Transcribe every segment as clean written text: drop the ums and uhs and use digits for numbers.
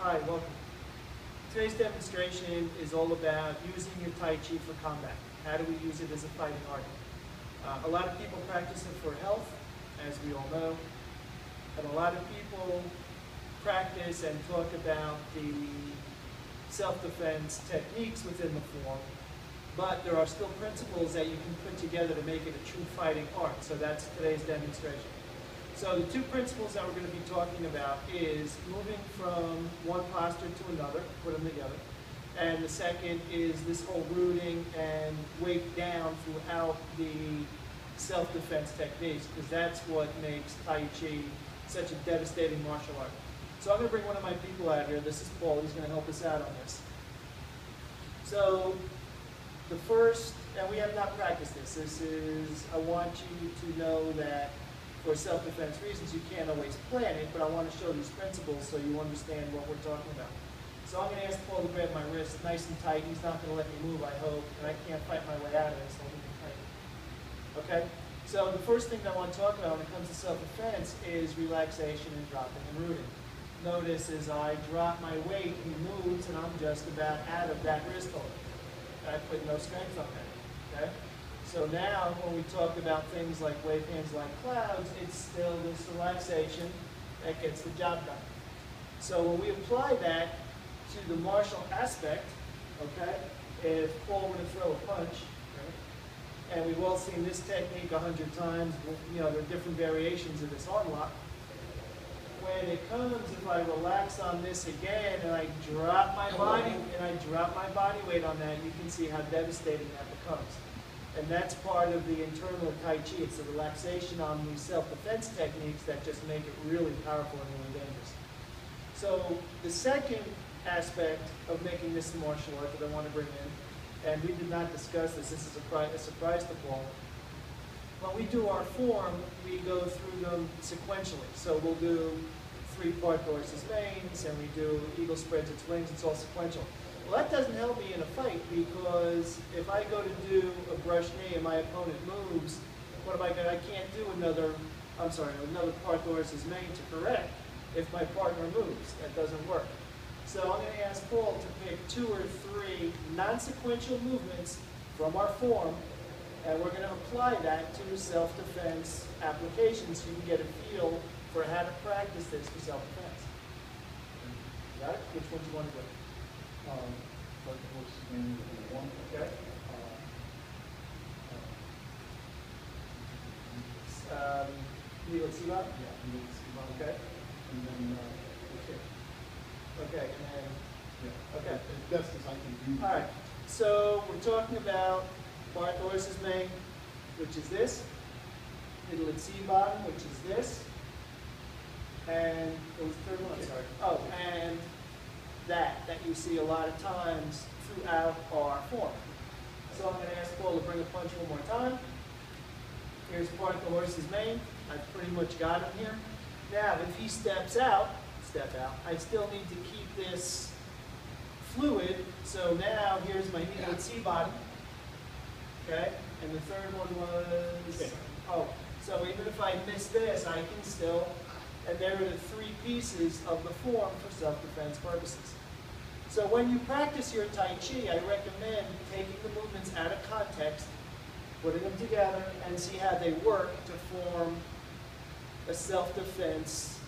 Hi, welcome. Today's demonstration is all about using your Tai Chi for combat. How do we use it as a fighting art? A lot of people practice it for health, as we all know, and a lot of people practice and talk about the self-defense techniques within the form, but there are still principles that you can put together to make it a true fighting art. So that's today's demonstration. So the two principles that we're going to be talking about is moving from one posture to another, put them together. And the second is this whole rooting and weight down throughout the self-defense techniques, because that's what makes Tai Chi such a devastating martial art. So I'm going to bring one of my people out here. This is Paul. He's going to help us out on this. So the first, and we have not practiced this. This is, I want you to know that for self-defense reasons, you can't always plan it, but I want to show these principles so you understand what we're talking about. So I'm going to ask Paul to grab my wrist nice and tight. He's not going to let me move, I hope, and I can't fight my way out of this. Hold me tight. Okay? So the first thing that I want to talk about when it comes to self-defense is relaxation and dropping and rooting. Notice as I drop my weight, he moves, and I'm just about out of that wrist hold. I put no strength on that. Okay? So now, when we talk about things like wave hands like clouds, it's still this relaxation that gets the job done. So when we apply that to the martial aspect, okay, if Paul were to throw a punch, right, and we've all seen this technique 100 times, you know, there are different variations of this arm lock. When it comes, if I relax on this again and I drop my body weight on that, you can see how devastating that becomes. And that's part of the internal Tai Chi. It's the relaxation on these self-defense techniques that just make it really powerful and really dangerous. So the second aspect of making this a martial art that I want to bring in, and we did not discuss this, this is a surprise to Paul. When we do our form, we go through them sequentially. So we'll do 3-part horse's mains, and we do eagle spreads its wings. It's all sequential. Well, that doesn't help me in a fight, because if I go to do a brush knee and my opponent moves, what am I going to? I can't do another part horse's main to correct if my partner moves. That doesn't work. So I'm going to ask Paul to pick 2 or 3 non-sequential movements from our form, and we're going to apply that to self-defense applications so you can get a feel for how to practice this for self-defense. Got it? Which one do you want to do? Okay. Let's see that? Yeah, okay. And then okay, and then yeah. Okay. As best as I can do. All right. So we're talking about part horse's main, which is this. Middle at C bottom, which is this. And what was the third one? I'm sorry. Oh, and that you see a lot of times throughout our form. So I'm going to ask Paul to bring a punch one more time. Here's part of the horse's mane. I've pretty much got him here. Now, if he steps out, I still need to keep this fluid. So now here's my needle at C bottom. Okay? And the third one was, so even if I miss this, I can still, and there are the 3 pieces of the form for self-defense purposes. So when you practice your Tai Chi, I recommend taking the movements out of context, putting them together, and see how they work to form a self-defense,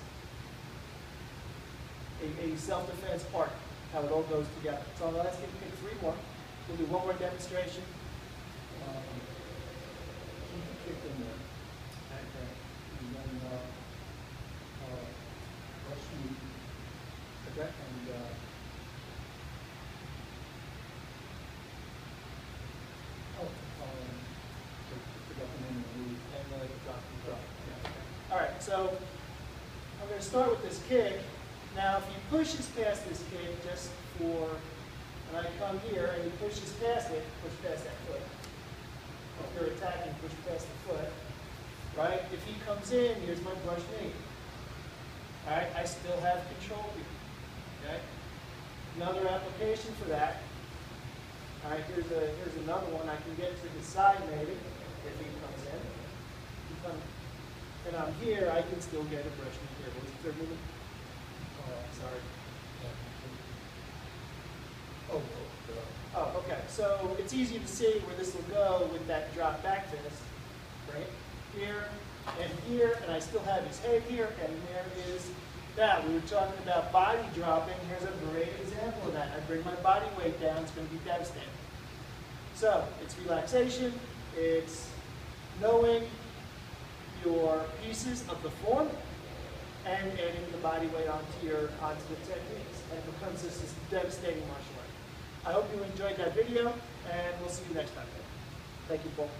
a self-defense part, how it all goes together. So I'll ask you to pick 3 more. We'll do one more demonstration. Kick in there. Okay. And then brush knee. Okay. And forgot the name of the move. And drop. Yeah. All right, so I'm going to start with this kick. Now, if he pushes past this kick, just for, and I come here, and he pushes past it, push past that foot. If you're attacking, push past the foot. Right? If he comes in, here's my brush knee. All right, I still have control here. Okay? Another application for that. All right, here's another one. I can get to the side maybe if he comes in. And I'm here, I can still get a brush knee here. What was the third movement? Sorry. Oh, okay. So it's easy to see where this will go with that drop back fist, right? Here and here, and I still have his head here, and there is that. We were talking about body dropping. Here's a great example of that. I bring my body weight down. It's going to be devastating. So it's relaxation. It's knowing your pieces of the form and adding the body weight onto the techniques, and it becomes this devastating martial art. I hope you enjoyed that video, and we'll see you next time. Thank you, Paul.